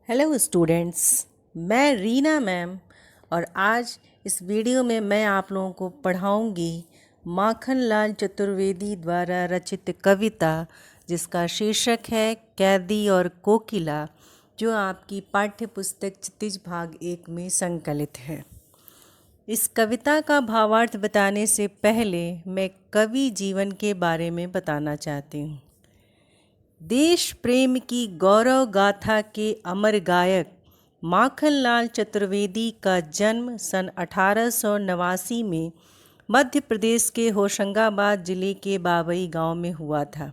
Hello students, मैं Reena ma'am और आज इस वीडियो में मैं आप लोगों को पढ़ाऊंगी माखनलाल चतुर्वेदी द्वारा रचित कविता जिसका शीर्षक है कैदी और कोकिला, जो आपकी पाठ्य पुस्तक क्षितिज भाग 1 में संकलित है। इस कविता का भावार्थ बताने से पहले मैं कवि जीवन के बारे में बताना चाहती हूँ। देश प्रेम की गौरव गाथा के अमर गायक माखनलाल चतुर्वेदी का जन्म सन 1889 में मध्य प्रदेश के होशंगाबाद जिले के बाबई गांव में हुआ था।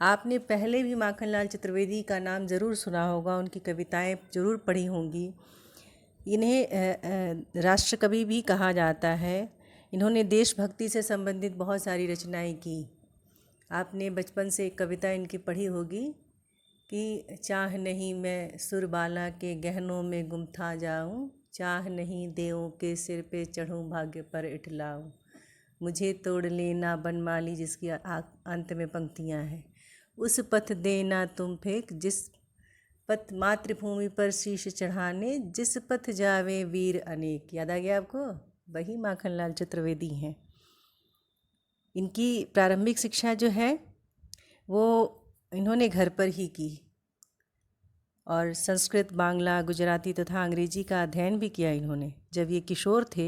आपने पहले भी माखनलाल चतुर्वेदी का नाम ज़रूर सुना होगा, उनकी कविताएं ज़रूर पढ़ी होंगी। इन्हें राष्ट्रकवि भी कहा जाता है। इन्होंने देशभक्ति से संबंधित बहुत सारी रचनाएं की। आपने बचपन से एक कविता इनकी पढ़ी होगी कि चाह नहीं मैं सुरबाला के गहनों में गुम था जाऊं, चाह नहीं देवों के सिर पे चढ़ूं भाग्य पर इठलाऊं, मुझे तोड़ लेना बनमाली, जिसकी अंत में पंक्तियां हैं। उस पथ देना तुम फेंक जिस पथ मातृभूमि पर शीश चढ़ाने, जिस पथ जावे वीर अनेक। याद आ गया आपको? वही माखनलाल चतुर्वेदी हैं। इनकी प्रारंभिक शिक्षा जो है वो इन्होंने घर पर ही की और संस्कृत, बांग्ला, गुजराती तथा अंग्रेजी का अध्ययन भी किया इन्होंने। जब ये किशोर थे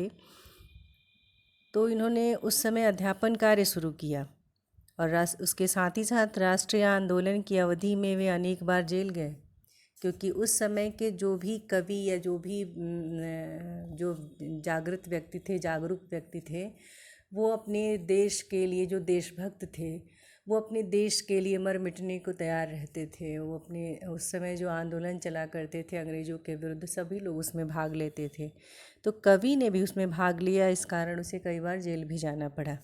तो इन्होंने उस समय अध्यापन कार्य शुरू किया और उसके साथ ही साथ राष्ट्रीय आंदोलन की अवधि में वे अनेक बार जेल गए, क्योंकि उस समय के जो भी कवि या जो भी जो जागृत व्यक्ति थे, जागरूक व्यक्ति थे, वो अपने देश के लिए, जो देशभक्त थे, वो अपने देश के लिए मर मिटने को तैयार रहते थे। वो अपने उस समय जो आंदोलन चला करते थे अंग्रेज़ों के विरुद्ध, सभी लोग उसमें भाग लेते थे। तो कवि ने भी उसमें भाग लिया, इस कारण उसे कई बार जेल भी जाना पड़ा।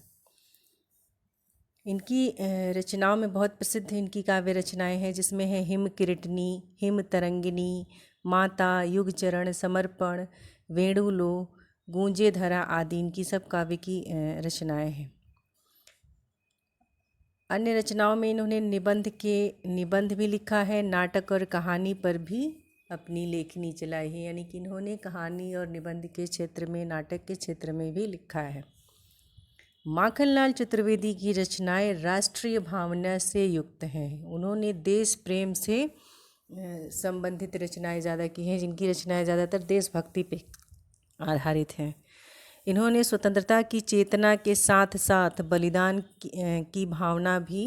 इनकी रचनाओं में बहुत प्रसिद्ध इनकी काव्य रचनाएं हैं, जिसमें है हिम किरटनी, हिम तरंगिनी, माता, युग चरण, समर्पण, वेणुलो, गूंजे धरा आदि इनकी सब काव्य की रचनाएं हैं। अन्य रचनाओं में इन्होंने निबंध भी लिखा है, नाटक और कहानी पर भी अपनी लेखनी चलाई है। यानी कि इन्होंने कहानी और निबंध के क्षेत्र में, नाटक के क्षेत्र में भी लिखा है। माखनलाल चतुर्वेदी की रचनाएं राष्ट्रीय भावना से युक्त हैं। उन्होंने देश प्रेम से संबंधित रचनाएं ज़्यादा की हैं, जिनकी रचनाएं ज़्यादातर देशभक्ति पे आधारित हैं। इन्होंने स्वतंत्रता की चेतना के साथ साथ बलिदान की भावना भी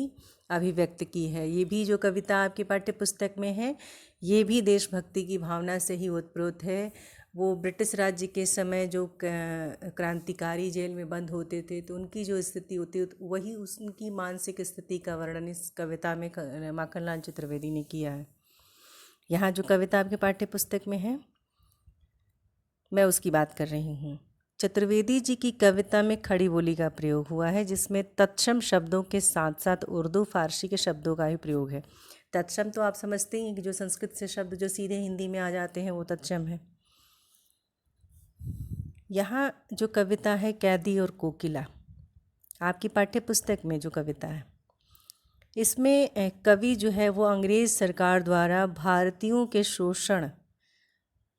अभिव्यक्त की है। ये भी जो कविता आपकी पाठ्य पुस्तक में है, ये भी देशभक्ति की भावना से ही ओतप्रोत है। वो ब्रिटिश राज्य के समय जो क्रांतिकारी जेल में बंद होते थे, तो उनकी जो स्थिति होती, वही उनकी मानसिक स्थिति का वर्णन इस कविता में माखनलाल चतुर्वेदी ने किया है। यहाँ जो कविता आपके पाठ्य पुस्तक में है, मैं उसकी बात कर रही हूँ। चतुर्वेदी जी की कविता में खड़ी बोली का प्रयोग हुआ है, जिसमें तत्सम शब्दों के साथ साथ उर्दू फारसी के शब्दों का भी प्रयोग है। तत्सम तो आप समझते ही हैं कि जो संस्कृत से शब्द जो सीधे हिंदी में आ जाते हैं वो तत्सम है। यहाँ जो कविता है कैदी और कोकिला, आपकी पाठ्य पुस्तक में जो कविता है, इसमें कवि जो है वो अंग्रेज़ सरकार द्वारा भारतीयों के शोषण,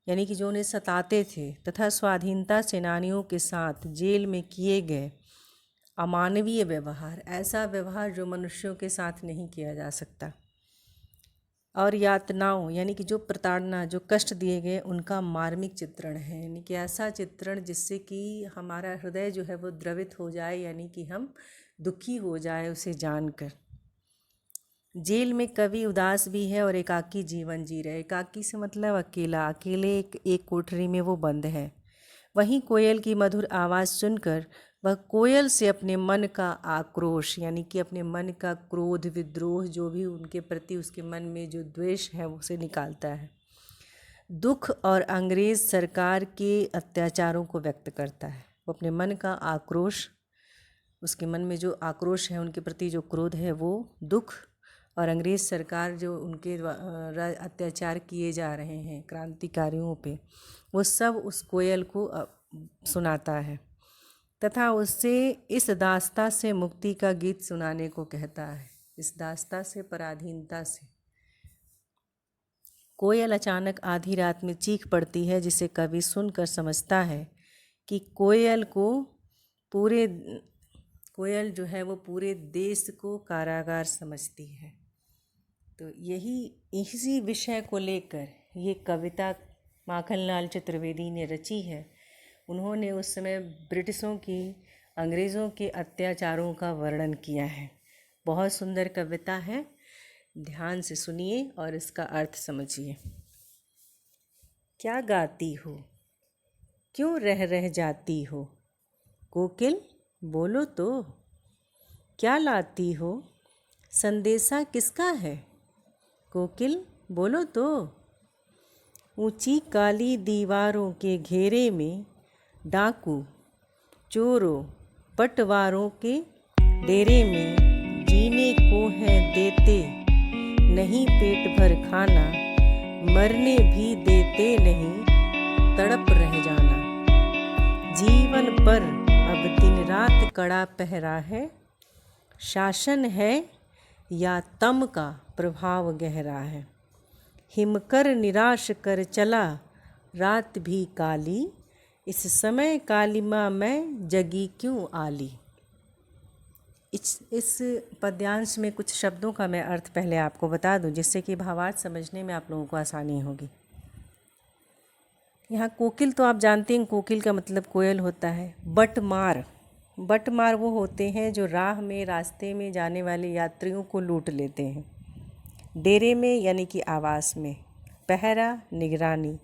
यानी कि जो उन्हें सताते थे, तथा स्वाधीनता सेनानियों के साथ जेल में किए गए अमानवीय व्यवहार, ऐसा व्यवहार जो मनुष्यों के साथ नहीं किया जा सकता, और यातनाओं, यानी कि जो प्रताड़ना, जो कष्ट दिए गए, उनका मार्मिक चित्रण है। यानी कि ऐसा चित्रण जिससे कि हमारा हृदय जो है वो द्रवित हो जाए, यानी कि हम दुखी हो जाए उसे जानकर। जेल में कवि उदास भी है और एकाकी जीवन जी रहे। एकाकी से मतलब अकेला, अकेले एक कोठरी में वो बंद है। वहीं कोयल की मधुर आवाज़ सुनकर वह कोयल से अपने मन का आक्रोश, यानी कि अपने मन का क्रोध, विद्रोह, जो भी उनके प्रति उसके मन में जो द्वेष है उसे निकालता है। दुख और अंग्रेज़ सरकार के अत्याचारों को व्यक्त करता है। वो अपने मन का आक्रोश, उसके मन में जो आक्रोश है, उनके प्रति जो क्रोध है, वो दुख, और अंग्रेज़ सरकार जो उनके अत्याचार किए जा रहे हैं क्रांतिकारियों पे, वो सब उस कोयल को सुनाता है तथा उससे इस दास्ता से मुक्ति का गीत सुनाने को कहता है। इस दास्ता से, पराधीनता से। कोयल अचानक आधी रात में चीख पड़ती है, जिसे कवि सुनकर समझता है कि कोयल जो है वो पूरे देश को कारागार समझती है। तो इसी विषय को लेकर ये कविता माखनलाल चतुर्वेदी ने रची है। उन्होंने उस समय अंग्रेज़ों के अत्याचारों का वर्णन किया है। बहुत सुंदर कविता है, ध्यान से सुनिए और इसका अर्थ समझिए। क्या गाती हो, क्यों रह जाती हो, कोकिल बोलो तो। क्या लाती हो, संदेशा किसका है, कोकिल बोलो तो। ऊंची काली दीवारों के घेरे में डाकू चोरों पटवारों के डेरे में जीने को है देते नहीं पेट भर खाना, मरने भी देते नहीं तड़प रह जाना। जीवन पर अब दिन रात कड़ा पहरा है, शासन है या तम का प्रभाव गहरा है। हिमकर निराश कर चला रात भी काली, इस समय कालिमा में जगी क्यों आली। इस पद्यांश में कुछ शब्दों का मैं अर्थ पहले आपको बता दूं, जिससे कि भावार्थ समझने में आप लोगों को आसानी होगी। यहाँ कोकिल तो आप जानते हैं, कोकिल का मतलब कोयल होता है। बटमार वो होते हैं जो रास्ते में जाने वाले यात्रियों को लूट लेते हैं। डेरे में यानी कि आवास में। पहरा निगरानी।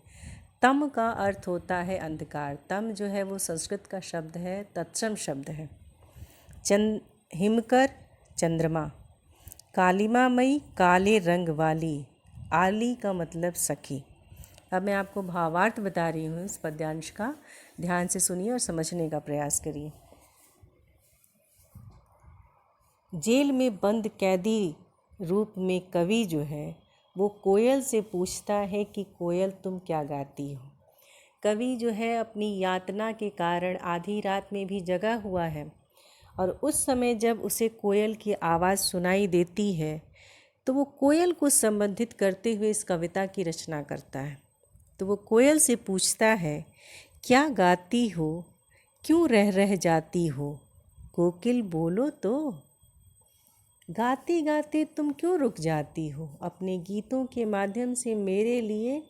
तम का अर्थ होता है अंधकार। तम जो है वो संस्कृत का शब्द है, तत्सम शब्द है। हिमकर चंद्रमा। कालिमा मई काले रंग वाली। आली का मतलब सखी। अब मैं आपको भावार्थ बता रही हूँ इस पद्यांश का, ध्यान से सुनिए और समझने का प्रयास करिए। जेल में बंद कैदी रूप में कवि जो है वो कोयल से पूछता है कि कोयल तुम क्या गाती हो। कवि जो है अपनी यातना के कारण आधी रात में भी जगा हुआ है और उस समय जब उसे कोयल की आवाज़ सुनाई देती है तो वो कोयल को संबंधित करते हुए इस कविता की रचना करता है। तो वो कोयल से पूछता है, क्या गाती हो, क्यों रह जाती हो, कोकिल बोलो तो। गाते गाते तुम क्यों रुक जाती हो, अपने गीतों के माध्यम से मेरे लिए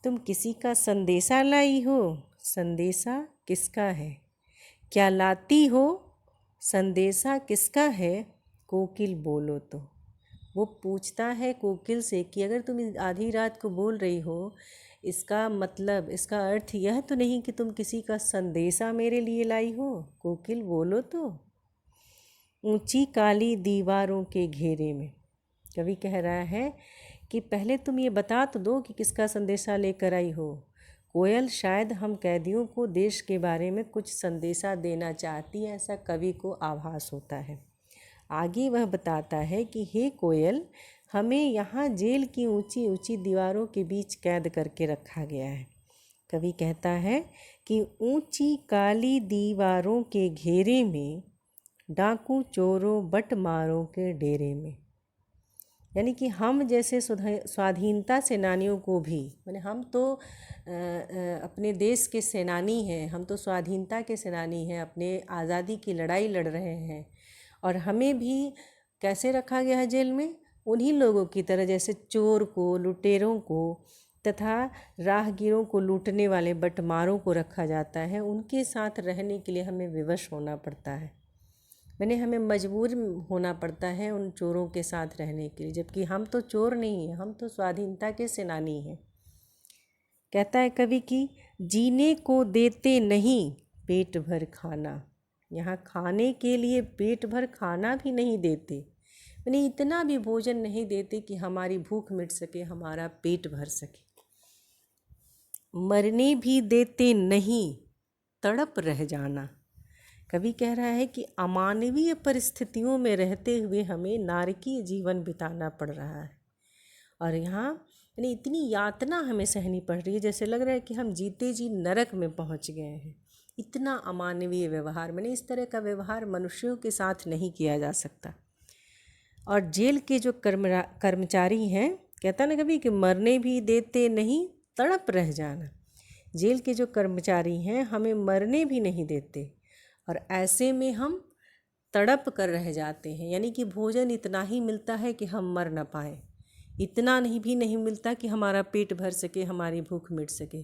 तुम किसी का संदेशा लाई हो। संदेशा किसका है, क्या लाती हो, संदेशा किसका है, कोकिल बोलो तो। वो पूछता है कोकिल से कि अगर तुम आधी रात को बोल रही हो, इसका मतलब, इसका अर्थ यह तो नहीं कि तुम किसी का संदेशा मेरे लिए लाई हो, कोकिल बोलो तो। ऊंची काली दीवारों के घेरे में। कवि कह रहा है कि पहले तुम ये बता तो दो कि किसका संदेशा लेकर आई हो। कोयल शायद हम कैदियों को देश के बारे में कुछ संदेशा देना चाहती है, ऐसा कवि को आभास होता है। आगे वह बताता है कि हे कोयल, हमें यहाँ जेल की ऊंची ऊंची दीवारों के बीच कैद करके रखा गया है। कवि कहता है कि ऊंची काली दीवारों के घेरे में डाकू चोरों बटमारों के डेरे में। यानी कि हम जैसे स्वाधीनता सेनानियों को भी, माने हम तो अपने देश के सेनानी हैं, हम तो स्वाधीनता के सेनानी हैं, अपने आज़ादी की लड़ाई लड़ रहे हैं, और हमें भी कैसे रखा गया है जेल में, उन्हीं लोगों की तरह जैसे चोर को, लुटेरों को तथा राहगीरों को लूटने वाले बटमारों को रखा जाता है। उनके साथ रहने के लिए हमें विवश होना पड़ता है, मैंने हमें मजबूर होना पड़ता है उन चोरों के साथ रहने के लिए, जबकि हम तो चोर नहीं हैं, हम तो स्वाधीनता के सेनानी हैं। कहता है कवि कि जीने को देते नहीं पेट भर खाना। यहाँ खाने के लिए पेट भर खाना भी नहीं देते, यानी इतना भी भोजन नहीं देते कि हमारी भूख मिट सके, हमारा पेट भर सके। मरने भी देते नहीं तड़प रह जाना। कवि कह रहा है कि अमानवीय परिस्थितियों में रहते हुए हमें नारकीय जीवन बिताना पड़ रहा है, और यहाँ यानी इतनी यातना हमें सहनी पड़ रही है, जैसे लग रहा है कि हम जीते जी नरक में पहुँच गए हैं। इतना अमानवीय व्यवहार, मैंने इस तरह का व्यवहार मनुष्यों के साथ नहीं किया जा सकता। और जेल के जो कर्मचारी हैं कहता ना कभी कि मरने भी देते नहीं, तड़प रह जाना। जेल के जो कर्मचारी हैं हमें मरने भी नहीं देते, और ऐसे में हम तड़प कर रह जाते हैं। यानी कि भोजन इतना ही मिलता है कि हम मर ना पाएँ, इतना नहीं मिलता कि हमारा पेट भर सके, हमारी भूख मिट सके।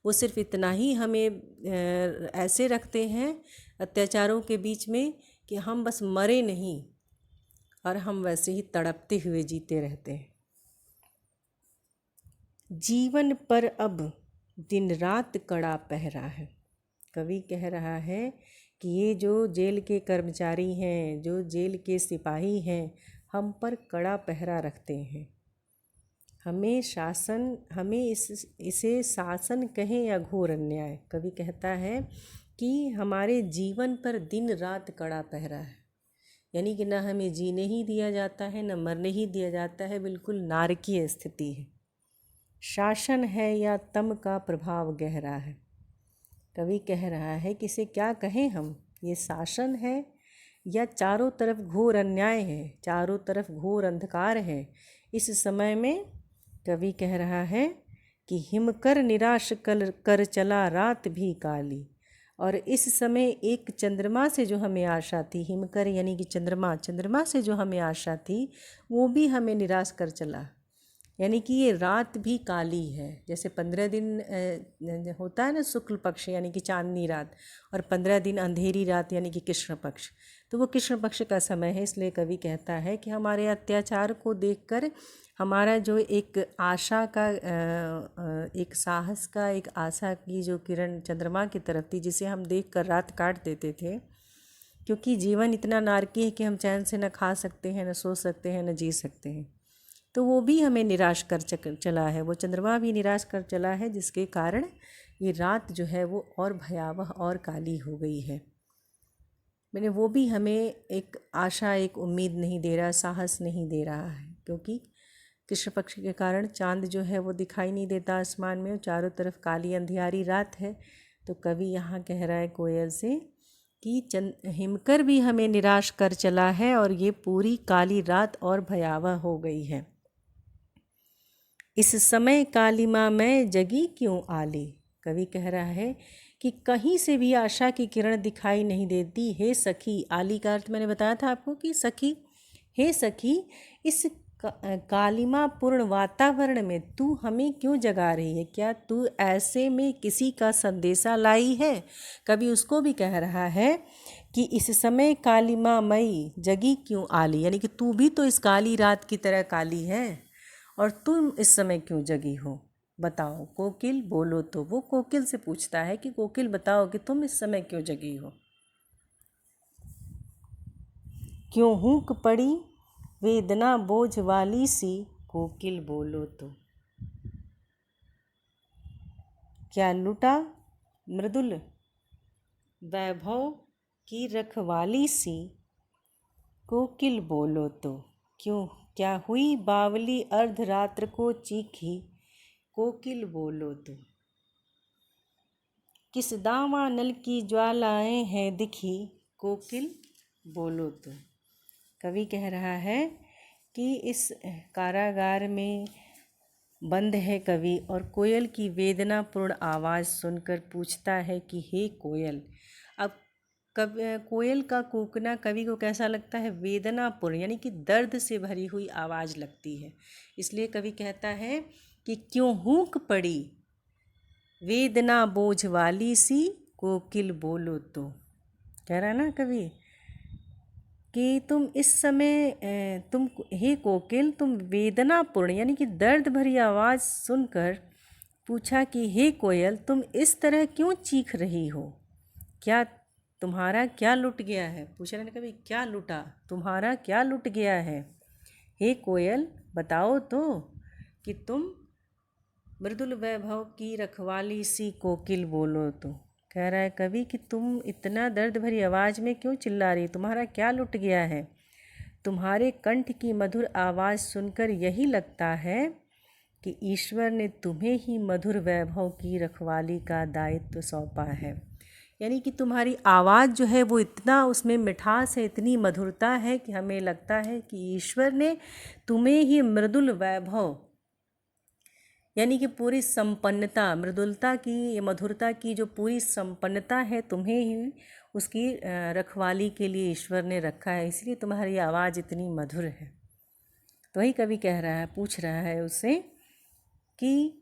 वो सिर्फ इतना ही हमें ऐसे रखते हैं अत्याचारों के बीच में कि हम बस मरे नहीं, और हम वैसे ही तड़पते हुए जीते रहते हैं। जीवन पर अब दिन रात कड़ा पहरा है। कवि कह रहा है कि ये जो जेल के कर्मचारी हैं, जो जेल के सिपाही हैं, हम पर कड़ा पहरा रखते हैं। हमें इसे शासन कहें या घोर अन्याय। कवि कहता है कि हमारे जीवन पर दिन रात कड़ा पहरा है। यानी कि ना हमें जीने ही दिया जाता है, ना मरने ही दिया जाता है, बिल्कुल नारकीय स्थिति है। शासन है या तम का प्रभाव गहरा है। कवि कह रहा है कि इसे क्या कहें हम, ये शासन है या चारों तरफ घोर अन्याय है, चारों तरफ घोर अंधकार है। इस समय में कवि कह रहा है कि हिमकर निराश कर चला रात भी काली। और इस समय एक चंद्रमा से जो हमें आशा थी, हिमकर यानी कि चंद्रमा से जो हमें आशा थी, वो भी हमें निराश कर चला। यानी कि ये रात भी काली है। जैसे 15 दिन होता है ना शुक्ल पक्ष यानी कि चांदनी रात, और 15 दिन अंधेरी रात यानी कि कृष्ण पक्ष। तो वो कृष्ण पक्ष का समय है। इसलिए कवि कहता है कि हमारे अत्याचार को देखकर हमारा जो एक आशा का, एक साहस का, एक आशा की जो किरण चंद्रमा की तरफ थी, जिसे हम देखकर रात काट देते थे, क्योंकि जीवन इतना नारकीय है कि हम चैन से न खा सकते हैं, न सो सकते हैं, न जी सकते हैं। तो वो भी हमें निराश कर चला है, वो चंद्रमा भी निराश कर चला है, जिसके कारण ये रात जो है वो और भयावह और काली हो गई है। मैंने वो भी हमें एक आशा, एक उम्मीद नहीं दे रहा, साहस नहीं दे रहा है, क्योंकि कृष्ण पक्ष के कारण चांद जो है वो दिखाई नहीं देता आसमान में, चारों तरफ काली अंधियारी रात है। तो कवि यहाँ कह रहा है कोयल से कि हिमकर भी हमें निराश कर चला है, और ये पूरी काली रात और भयावह हो गई है। इस समय कालिमा में जगी क्यों आली। कवि कह रहा है कि कहीं से भी आशा की किरण दिखाई नहीं देती। हे सखी, आली का अर्थ मैंने बताया था आपको कि सखी। हे सखी, इस कालिमा पूर्ण वातावरण में तू हमें क्यों जगा रही है? क्या तू ऐसे में किसी का संदेशा लाई है? कभी उसको भी कह रहा है कि इस समय कालिमा मई जगी क्यों आली, यानी कि तू भी तो इस काली रात की तरह काली है, और तुम इस समय क्यों जगी हो? बताओ कोकिल बोलो। तो वो कोकिल से पूछता है कि कोकिल बताओ कि तुम इस समय क्यों जगी हो, क्यों हूक पड़ी वेदना बोझ वाली सी, कोकिल बोलो तो। क्या लुटा मृदुल वैभव की रखवाली सी, कोकिल बोलो तो। क्यों क्या हुई बावली अर्धरात्र को चीखी, कोकिल बोलो तो। किस दावानल की ज्वालाएं हैं दिखी, कोकिल बोलो तो। कवि कह रहा है कि इस कारागार में बंद है कवि, और कोयल की वेदनापूर्ण आवाज़ सुनकर पूछता है कि हे कोयल। अब कोयल का कूकना कवि को कैसा लगता है? वेदनापूर्ण, यानी कि दर्द से भरी हुई आवाज़ लगती है। इसलिए कवि कहता है कि क्यों हूक पड़ी वेदना बोझ वाली सी, कोकिल बोलो तो। कह रहा है ना कवि कि तुम इस समय तुम हे कोकिल, तुम वेदनापूर्ण यानी कि दर्द भरी आवाज़ सुनकर पूछा कि हे कोयल, तुम इस तरह क्यों चीख रही हो? क्या तुम्हारा क्या लुट गया है? पूछ रहे कभी क्या लुटा, तुम्हारा क्या लुट गया है? हे कोयल बताओ तो कि तुम मृदुल वैभव की रखवाली सी, कोकिल बोलो तो। कह रहा है कवि कि तुम इतना दर्द भरी आवाज़ में क्यों चिल्ला रही, तुम्हारा क्या लुट गया है? तुम्हारे कंठ की मधुर आवाज़ सुनकर यही लगता है कि ईश्वर ने तुम्हें ही मधुर वैभव की रखवाली का दायित्व सौंपा है। यानी कि तुम्हारी आवाज़ जो है वो इतना, उसमें मिठास है, इतनी मधुरता है कि हमें लगता है कि ईश्वर ने तुम्हें ही मृदुल वैभव यानी कि पूरी संपन्नता, मृदुलता की, मधुरता की जो पूरी संपन्नता है, तुम्हें ही उसकी रखवाली के लिए ईश्वर ने रखा है, इसलिए तुम्हारी आवाज़ इतनी मधुर है। तो वही कवि कह रहा है, पूछ रहा है उससे कि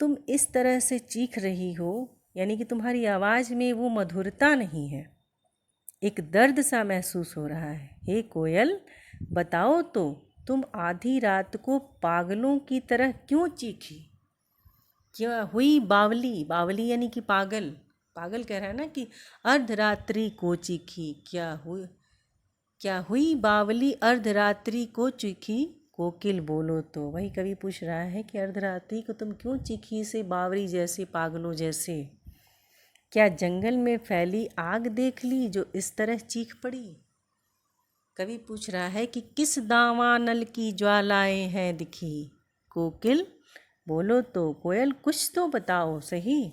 तुम इस तरह से चीख रही हो, यानी कि तुम्हारी आवाज़ में वो मधुरता नहीं है, एक दर्द सा महसूस हो रहा है। हे कोयल, बताओ तो तुम आधी रात को पागलों की तरह क्यों चीखी? क्या हुई बावली? बावली यानी कि पागल, पागल कह रहा है ना कि अर्धरात्रि को चीखी। क्या हुई बावली अर्धरात्रि को चीखी, कोकिल बोलो तो। वही कवि पूछ रहा है कि अर्धरात्रि को तुम क्यों चीखी से बावरी जैसे, पागलों जैसे? क्या जंगल में फैली आग देख ली जो इस तरह चीख पड़ी? कवि पूछ रहा है कि किस दावानल की ज्वालाएं हैं दिखी, कोकिल बोलो तो। कोयल कुछ तो बताओ सही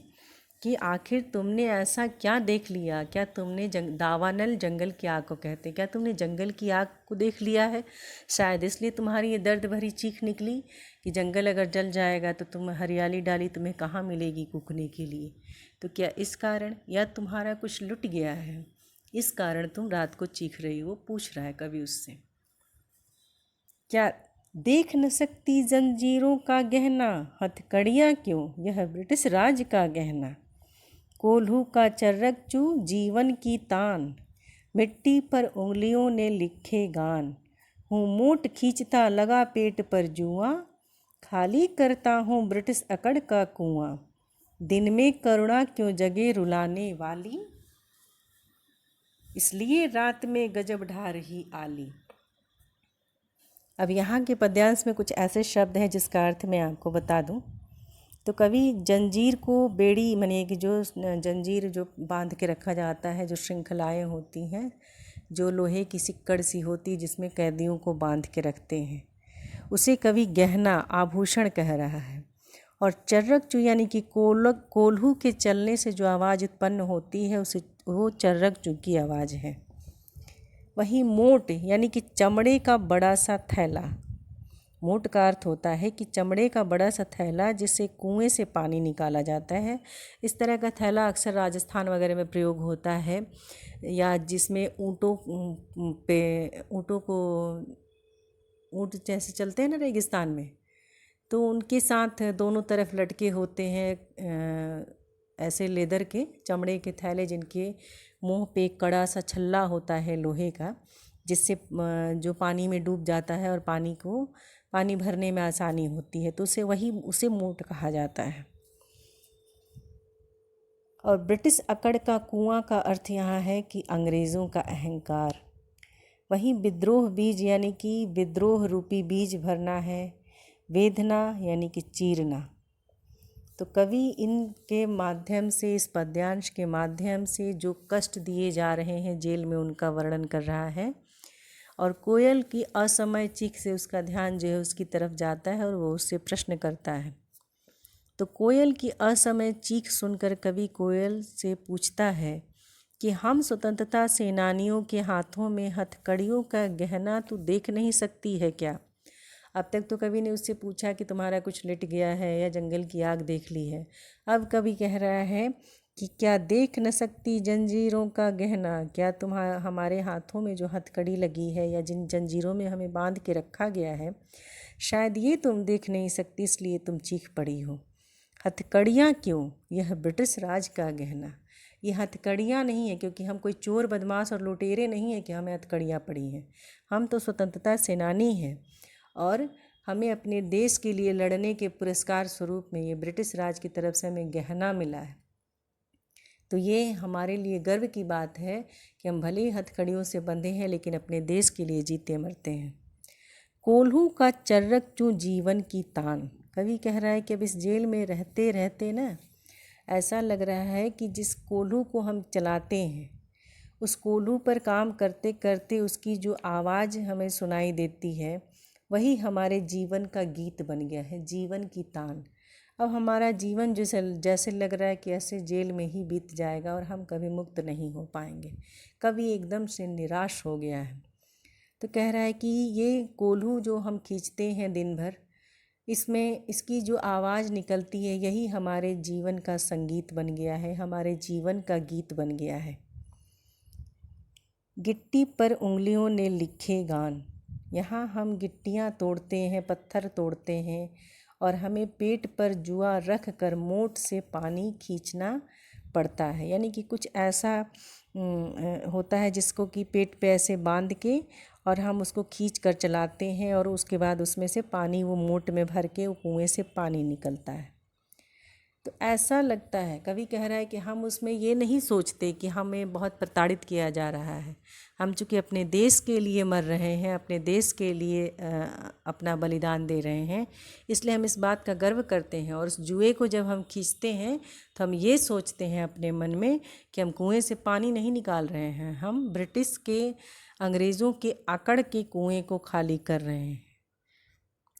कि आखिर तुमने ऐसा क्या देख लिया? क्या तुमने दावानल जंगल की आग को कहते, क्या तुमने जंगल की आग को देख लिया है? शायद इसलिए तुम्हारी ये दर्द भरी चीख निकली कि जंगल अगर जल जाएगा तो तुम हरियाली डाली तुम्हें कहाँ मिलेगी कूकने के लिए? तो क्या इस कारण, या तुम्हारा कुछ लुट गया है, इस कारण तुम रात को चीख रही हो? पूछ रहा है कवि उससे। क्या देख न सकती जंजीरों का गहना, हथकड़ियाँ क्यों यह ब्रिटिश राज का गहना? कोल्हू का चर्रकचू जीवन की तान, मिट्टी पर उंगलियों ने लिखे गान। हूँ मोट खींचता लगा पेट पर जुआ, खाली करता हूँ ब्रिटिश अकड़ का कुआं। दिन में करुणा क्यों जगे रुलाने वाली, इसलिए रात में गजब ढा रही आली। अब यहाँ के पद्यांश में कुछ ऐसे शब्द हैं जिसका अर्थ मैं आपको बता दूं। तो कवि जंजीर को, बेड़ी माने कि जो जंजीर जो बांध के रखा जाता है, जो श्रृंखलाएं होती हैं, जो लोहे की सिक्कड़ सी होती जिसमें कैदियों को बांध के रखते हैं, उसे कवि गहना, आभूषण कह रहा है। और चर्रकचू यानी कि कोल्हू के चलने से जो आवाज़ उत्पन्न होती है उसे, वो चर्रकचू की आवाज़ है। वहीं मोट यानी कि चमड़े का बड़ा सा थैला, मोट का अर्थ होता है कि चमड़े का बड़ा सा थैला जिससे कुएं से पानी निकाला जाता है। इस तरह का थैला अक्सर राजस्थान वगैरह में प्रयोग होता है, या जिसमें ऊँटों को, ऊँट जैसे चलते हैं ना रेगिस्तान में, तो उनके साथ दोनों तरफ लटके होते हैं ऐसे लेदर के चमड़े के थैले, जिनके मुंह पे एक कड़ा सा छल्ला होता है लोहे का, जिससे जो पानी में डूब जाता है और पानी भरने में आसानी होती है, तो उसे मोट कहा जाता है। और ब्रिटिश अकड़ का कुआं का अर्थ यहाँ है कि अंग्रेज़ों का अहंकार। वहीं विद्रोह बीज यानी कि विद्रोह रूपी बीज भरना है, वेदना यानी कि चीरना। तो कवि इनके माध्यम से, इस पद्यांश के माध्यम से जो कष्ट दिए जा रहे हैं जेल में, उनका वर्णन कर रहा है। और कोयल की असमय चीख से उसका ध्यान जो है उसकी तरफ जाता है और वो उससे प्रश्न करता है। तो कोयल की असमय चीख सुनकर कवि कोयल से पूछता है कि हम स्वतंत्रता सेनानियों के हाथों में हथकड़ियों का गहना तू देख नहीं सकती है क्या? अब तक तो कवि ने उससे पूछा कि तुम्हारा कुछ लिट गया है या जंगल की आग देख ली है। अब कवि कह रहा है कि क्या देख न सकती जंजीरों का गहना, क्या हमारे हाथों में जो हथकड़ी लगी है या जिन जंजीरों में हमें बांध के रखा गया है, शायद ये तुम देख नहीं सकती, इसलिए तुम चीख पड़ी हो। हथकड़ियाँ क्यों, यह ब्रिटिश राज का गहना। ये हथकड़ियाँ नहीं है क्योंकि हम कोई चोर बदमाश और लुटेरे नहीं हैं कि हमें हथकड़ियाँ पड़ी हैं। हम तो स्वतंत्रता सेनानी हैं और हमें अपने देश के लिए लड़ने के पुरस्कार स्वरूप में ये ब्रिटिश राज की तरफ से हमें गहना मिला है। तो ये हमारे लिए गर्व की बात है कि हम भले ही हथकड़ियों से बंधे हैं लेकिन अपने देश के लिए जीते मरते हैं। कोल्हू का चर्रकचू जीवन की तान। कवि कह रहा है कि अब इस जेल में रहते रहते ना ऐसा लग रहा है कि जिस कोल्हू को हम चलाते हैं, उस कोल्हू पर काम करते करते उसकी जो आवाज़ हमें सुनाई देती है, वही हमारे जीवन का गीत बन गया है, जीवन की तान। अब हमारा जीवन जैसे लग रहा है कि ऐसे जेल में ही बीत जाएगा और हम कभी मुक्त नहीं हो पाएंगे। कवि एकदम से निराश हो गया है। तो कह रहा है कि ये कोल्हू जो हम खींचते हैं दिन भर, इसमें इसकी जो आवाज़ निकलती है यही हमारे जीवन का संगीत बन गया है, हमारे जीवन का गीत बन गया है। गिट्टी पर उंगलियों ने लिखे गान, यहाँ हम गिट्टियाँ तोड़ते हैं, पत्थर तोड़ते हैं और हमें पेट पर जुआ रख कर मोट से पानी खींचना पड़ता है। यानी कि कुछ ऐसा होता है जिसको कि पेट पे ऐसे बांध के और हम उसको खींच कर चलाते हैं और उसके बाद उसमें से पानी वो मोट में भर के वो कुएँ से पानी निकलता है। तो ऐसा लगता है, कवि कह रहा है कि हम उसमें ये नहीं सोचते कि हमें बहुत प्रताड़ित किया जा रहा है। हम चूँकि अपने देश के लिए मर रहे हैं, अपने देश के लिए अपना बलिदान दे रहे हैं, इसलिए हम इस बात का गर्व करते हैं। और उस जुए को जब हम खींचते हैं तो हम ये सोचते हैं अपने मन में कि हम कुएं से पानी नहीं निकाल रहे हैं, हम ब्रिटिश के, अंग्रेज़ों के अकड़ के कुएं को खाली कर रहे हैं।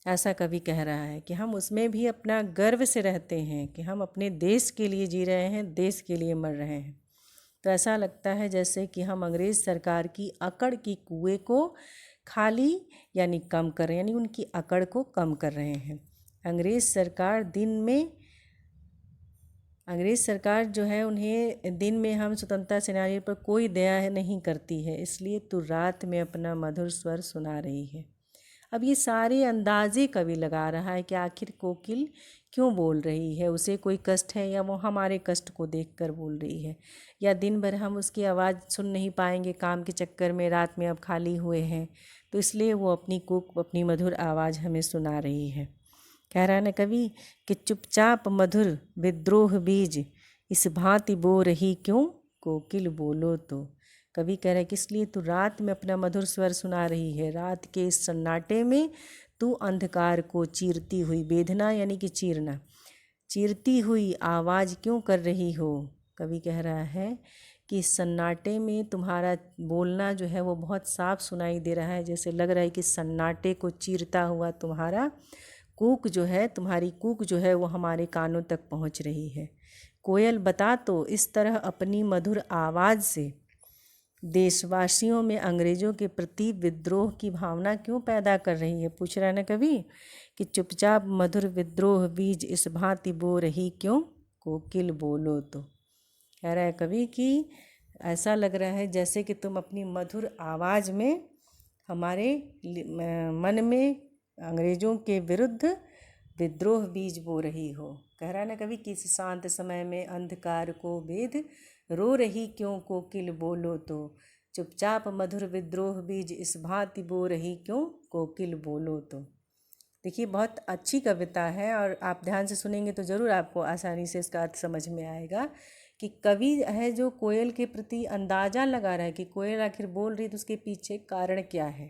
ऐसा कवि कह रहा है कि हम उसमें भी अपना गर्व से रहते हैं कि हम अपने देश के लिए जी रहे हैं, देश के लिए मर रहे हैं। तो ऐसा लगता है जैसे कि हम अंग्रेज़ सरकार की अकड़ की कुएं को खाली यानी कम कर रहे हैं, यानी उनकी अकड़ को कम कर रहे हैं। अंग्रेज़ सरकार जो है उन्हें दिन में हम स्वतंत्रता सेनानियों पर कोई दया नहीं करती है, इसलिए तू रात में अपना मधुर स्वर सुना रही है। अब ये सारे अंदाजे कवि लगा रहा है कि आखिर कोकिल क्यों बोल रही है, उसे कोई कष्ट है या वो हमारे कष्ट को देखकर बोल रही है, या दिन भर हम उसकी आवाज़ सुन नहीं पाएंगे काम के चक्कर में, रात में अब खाली हुए हैं तो इसलिए वो अपनी मधुर आवाज़ हमें सुना रही है। कह रहा है ना कवि कि चुपचाप मधुर विद्रोह बीज इस भांति बो रही क्यों, कोकिल बोलो तो। कवि कह रहा है कि इसलिए तू रात में अपना मधुर स्वर सुना रही है, रात के इस सन्नाटे में तू अंधकार को चीरती हुई, बेधना यानी कि चीरना, चीरती हुई आवाज़ क्यों कर रही हो। कवि कह रहा है कि सन्नाटे में तुम्हारा बोलना जो है वो बहुत साफ सुनाई दे रहा है, जैसे लग रहा है कि सन्नाटे को चीरता हुआ तुम्हारा कूक जो है, तुम्हारी कूक जो है वो हमारे कानों तक पहुंच रही है। कोयल बता तो इस तरह अपनी मधुर आवाज़ से देशवासियों में अंग्रेज़ों के प्रति विद्रोह की भावना क्यों पैदा कर रही है। पूछ रहा है ना कवि कि चुपचाप मधुर विद्रोह बीज इस भांति बो रही क्यों, कोकिल बोलो तो। कह रहा है कवि कि ऐसा लग रहा है जैसे कि तुम अपनी मधुर आवाज़ में हमारे मन में अंग्रेज़ों के विरुद्ध विद्रोह बीज बो रही हो। कह रहा है ना कवि कि इस शांत समय में अंधकार को भेद रो रही क्यों, कोकिल बोलो तो। चुपचाप मधुर विद्रोह बीज इस भांति बो रही क्यों, कोकिल बोलो तो। देखिए बहुत अच्छी कविता है और आप ध्यान से सुनेंगे तो ज़रूर आपको आसानी से इसका अर्थ समझ में आएगा कि कवि है जो कोयल के प्रति अंदाज़ा लगा रहा है कि कोयल आखिर बोल रही तो उसके पीछे कारण क्या है।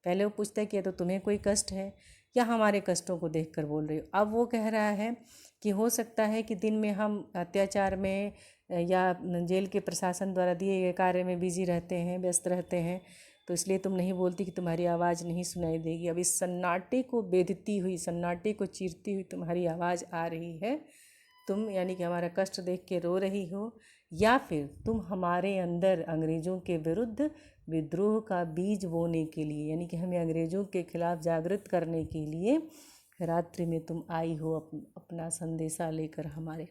पहले वो पूछता है कि तो तुम्हें कोई कष्ट है या हमारे कष्टों को देखकर बोल रही हो। अब वो कह रहा है कि हो सकता है कि दिन में हम अत्याचार में या जेल के प्रशासन द्वारा दिए गए कार्य में बिजी रहते हैं, व्यस्त रहते हैं, तो इसलिए तुम नहीं बोलती कि तुम्हारी आवाज़ नहीं सुनाई देगी। अब इस सन्नाटे को बेधती हुई, सन्नाटे को चीरती हुई तुम्हारी आवाज़ आ रही है, तुम यानी कि हमारा कष्ट देख के रो रही हो, या फिर तुम हमारे अंदर अंग्रेज़ों के विरुद्ध विद्रोह का बीज बोने के लिए, यानी कि हमें अंग्रेज़ों के खिलाफ जागृत करने के लिए रात्रि में तुम आई हो अपना संदेशा लेकर हमारे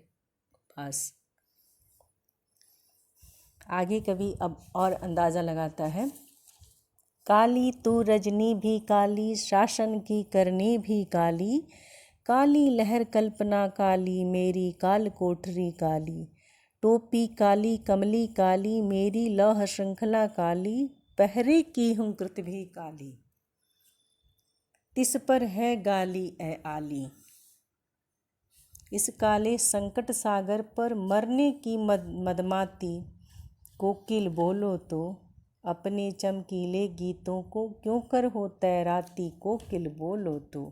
पास। आगे कभी अब और अंदाज़ा लगाता है, काली तू रजनी भी काली, शासन की करनी भी काली, काली लहर कल्पना काली, मेरी काल कोठरी काली, टोपी काली कमली काली, मेरी लौह श्रृंखला काली, पहरे की हूँ कृत भी काली, तिस पर है गाली ए आली। इस काले संकट सागर पर मरने की मदमाती, कोकिल बोलो तो। अपने चमकीले गीतों को क्यों कर हो तैराती, कोकिल बोलो तो।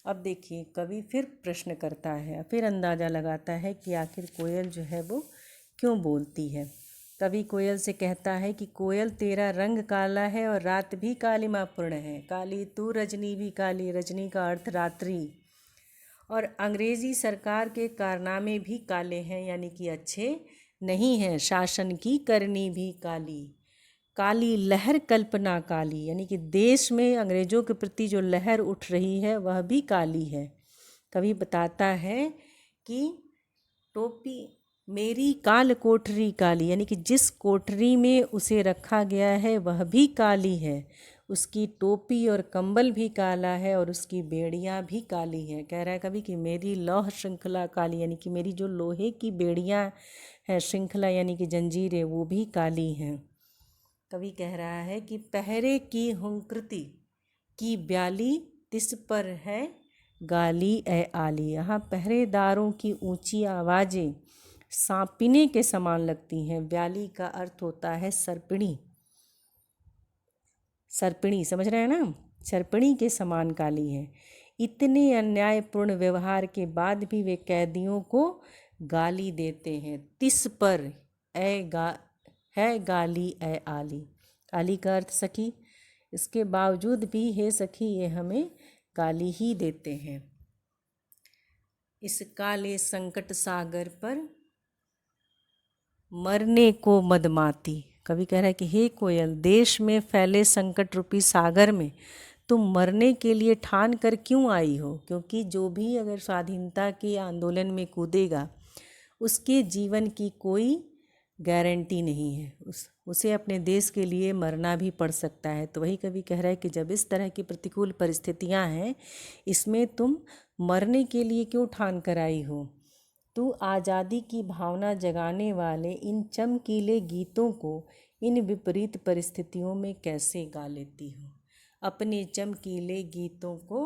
अब देखिए कवि फिर प्रश्न करता है, फिर अंदाज़ा लगाता है कि आखिर कोयल जो है वो क्यों बोलती है। कवि कोयल से कहता है कि कोयल तेरा रंग काला है और रात भी कालिमापूर्ण है। काली तू रजनी भी काली, रजनी का अर्थ रात्रि, और अंग्रेज़ी सरकार के कारनामे भी काले हैं, यानी कि अच्छे नहीं हैं। शासन की करनी भी काली, काली लहर कल्पना काली, यानी कि देश में अंग्रेजों के प्रति जो लहर उठ रही है वह भी काली है। कवि बताता है कि टोपी मेरी काल कोठरी काली, यानी कि जिस कोठरी में उसे रखा गया है वह भी काली है, उसकी टोपी और कंबल भी काला है और उसकी बेड़ियां भी काली है। कह रहा है कभी कि मेरी लौह श्रृंखला काली, यानी कि मेरी जो लोहे की बेड़ियां हैं, श्रृंखला यानी कि जंजीरें, वो भी काली हैं। कवि कह रहा है कि पहरे की हुंकृति की ब्याली तिस पर है गाली ए आली। यहाँ पहरेदारों की ऊंची आवाज़ें सांपिने के समान लगती हैं। ब्याली का अर्थ होता है सर्पिणी, सर्पिणी समझ रहे हैं ना, सर्पिणी के समान काली है। इतने अन्यायपूर्ण व्यवहार के बाद भी वे कैदियों को गाली देते हैं। तिस पर है गाली ए आली, आली का अर्थ सखी, इसके बावजूद भी हे सखी ये हमें गाली ही देते हैं। इस काले संकट सागर पर मरने को मदमाती। कवि कह रहा है कि हे कोयल, देश में फैले संकट रूपी सागर में तुम मरने के लिए ठान कर क्यों आई हो? क्योंकि जो भी अगर स्वाधीनता के आंदोलन में कूदेगा उसके जीवन की कोई गारंटी नहीं है, उसे अपने देश के लिए मरना भी पड़ सकता है। तो वही कवि कह रहा है कि जब इस तरह की प्रतिकूल परिस्थितियां हैं, इसमें तुम मरने के लिए क्यों ठान कर आई हो? तू आज़ादी की भावना जगाने वाले इन चमकीले गीतों को इन विपरीत परिस्थितियों में कैसे गा लेती हो? अपने चमकीले गीतों को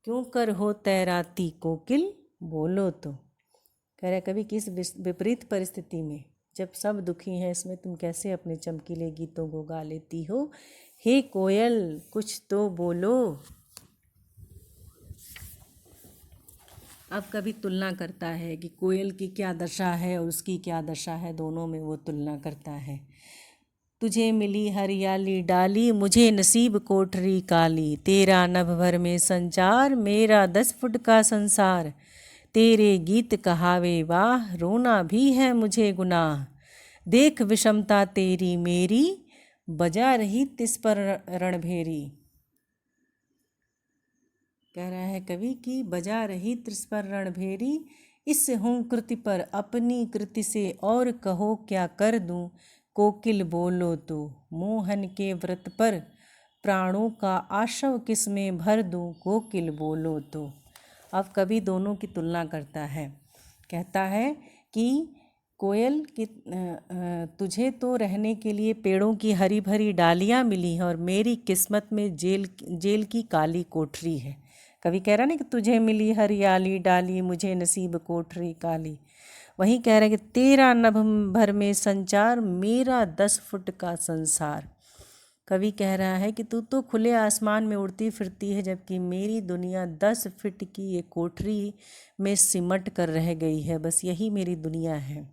क्यों कर हो तैराती कोकिल, बोलो तो। कह रहा है कभी किस विपरीत परिस्थिति में, जब सब दुखी हैं, इसमें तुम कैसे अपने चमकीले गीतों को गा लेती हो? हे कोयल कुछ तो बोलो। अब कभी तुलना करता है कि कोयल की क्या दशा है और उसकी क्या दशा है, दोनों में वो तुलना करता है। तुझे मिली हरियाली डाली, मुझे नसीब कोठरी काली, तेरा नभ भर में संचार, मेरा 10 फुट का संसार, तेरे गीत कहावे वाह, रोना भी है मुझे गुनाह, देख विषमता तेरी मेरी, बजा रही तिस पर रणभेरी। कह रहा है कवि कि बजा रही तिस पर रणभेरी, इस हूँ कृति पर अपनी कृति से और कहो क्या कर दूं, कोकिल बोलो तो मोहन के व्रत पर प्राणों का आशव किस में भर दूं, कोकिल बोलो तो। अब कवि दोनों की तुलना करता है, कहता है कि कोयल कि तुझे तो रहने के लिए पेड़ों की हरी भरी डालियाँ मिली हैं और मेरी किस्मत में जेल की काली कोठरी है। कवि कह रहा ना कि तुझे मिली हरियाली डाली, मुझे नसीब कोठरी काली। वहीं कह रहा है कि तेरा नभ भर में संचार, मेरा 10 फुट का संसार। कवि कह रहा है कि तू तो खुले आसमान में उड़ती फिरती है, जबकि मेरी दुनिया 10 फीट की ये कोठरी में सिमट कर रह गई है, बस यही मेरी दुनिया है।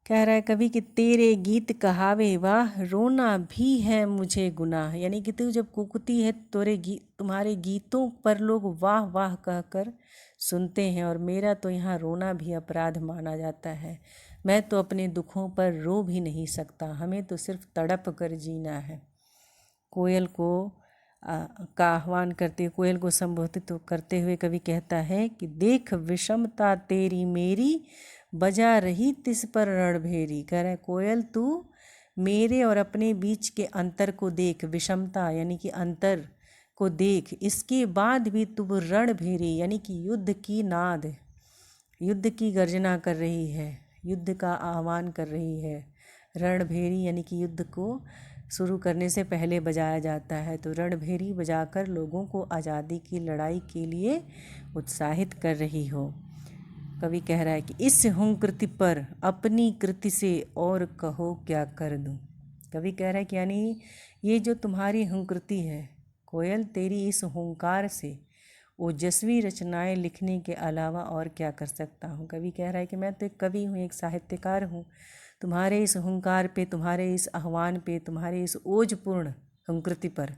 कह रहा है कभी कि तेरे गीत कहावे वाह, रोना भी है मुझे गुनाह, यानी कि तू जब कूकती है तुम्हारे गीतों पर लोग वाह वाह कहकर सुनते हैं, और मेरा तो यहाँ रोना भी अपराध माना जाता है। मैं तो अपने दुखों पर रो भी नहीं सकता, हमें तो सिर्फ तड़प कर जीना है। कोयल को का आह्वान करते, कोयल को संबोधित करते हुए कवि कहता है कि देख विषमता तेरी मेरी, बजा रही तिस पर रणभेरी। कह रहा है कोयल तू मेरे और अपने बीच के अंतर को देख, विषमता यानी कि अंतर को देख, इसके बाद भी तू रणभेरी यानी कि युद्ध की नाद, युद्ध की गर्जना कर रही है, युद्ध का आह्वान कर रही है। रणभेरी यानी कि युद्ध को शुरू करने से पहले बजाया जाता है, तो रणभेरी बजाकर लोगों को आज़ादी की लड़ाई के लिए उत्साहित कर रही हो। कवि कह रहा है कि इस हुंकृति पर अपनी कृति से और कहो क्या कर दूं। कवि कह रहा है कि यानी ये जो तुम्हारी हुंकृति है कोयल, तेरी इस हुंकार से ओजस्वी रचनाएं लिखने के अलावा और क्या कर सकता हूँ। कवि कह रहा है कि मैं तो एक कवि हूँ, एक साहित्यकार हूँ, तुम्हारे इस हुंकार पे, तुम्हारे इस आह्वान पे, तुम्हारे इस ओजपूर्ण हुंकृति पर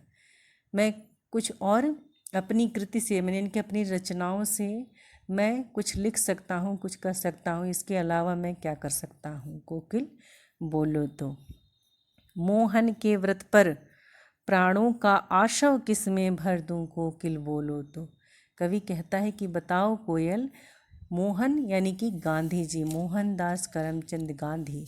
मैं कुछ और अपनी कृति से, मैंने इनकी अपनी रचनाओं से मैं कुछ लिख सकता हूँ, कुछ कर सकता हूँ, इसके अलावा मैं क्या कर सकता हूँ। कोकिल बोलो तो। मोहन के व्रत पर प्राणों का आशव किसमें भर दूं, कोकिल बोलो तो। कवि कहता है कि बताओ कोयल, मोहन यानी कि गांधी जी, मोहनदास करमचंद गांधी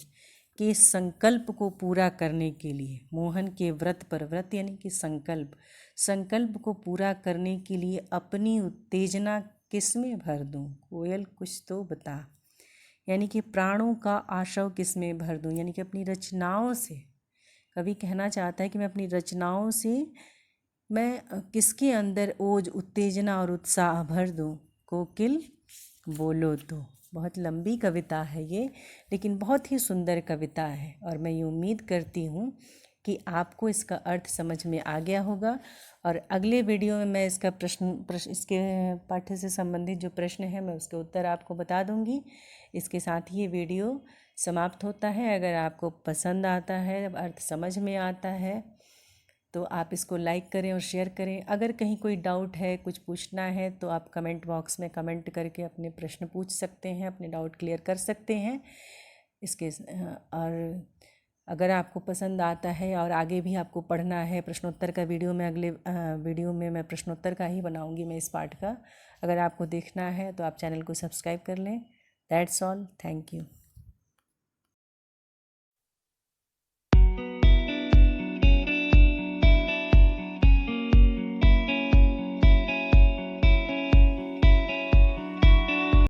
के संकल्प को पूरा करने के लिए, मोहन के व्रत पर, व्रत यानी कि संकल्प, संकल्प को पूरा करने के लिए अपनी उत्तेजना किसमें भर दूं, कोयल कुछ तो बता। यानी कि प्राणों का आशव किसमें भर दूं, यानी कि अपनी रचनाओं से। कवि कहना चाहता है कि मैं अपनी रचनाओं से मैं किसके अंदर ओज, उत्तेजना और उत्साह भर दूं, कोकिल बोलो तो। बहुत लंबी कविता है ये, लेकिन बहुत ही सुंदर कविता है, और मैं ये उम्मीद करती हूँ कि आपको इसका अर्थ समझ में आ गया होगा। और अगले वीडियो में मैं इसका इसके पाठ्य से संबंधित जो प्रश्न है मैं उसके उत्तर आपको बता दूंगी। इसके साथ ही ये वीडियो समाप्त होता है। अगर आपको पसंद आता है, अर्थ समझ में आता है, तो आप इसको लाइक करें और शेयर करें। अगर कहीं कोई डाउट है, कुछ पूछना है, तो आप कमेंट बॉक्स में कमेंट करके अपने प्रश्न पूछ सकते हैं, अपने डाउट क्लियर कर सकते हैं। इसके और अगर आपको पसंद आता है और आगे भी आपको पढ़ना है प्रश्नोत्तर का वीडियो, में अगले वीडियो में मैं प्रश्नोत्तर का ही बनाऊंगी मैं इस पाठ का। अगर आपको देखना है तो आप चैनल को सब्सक्राइब कर लें। That's all, thank you.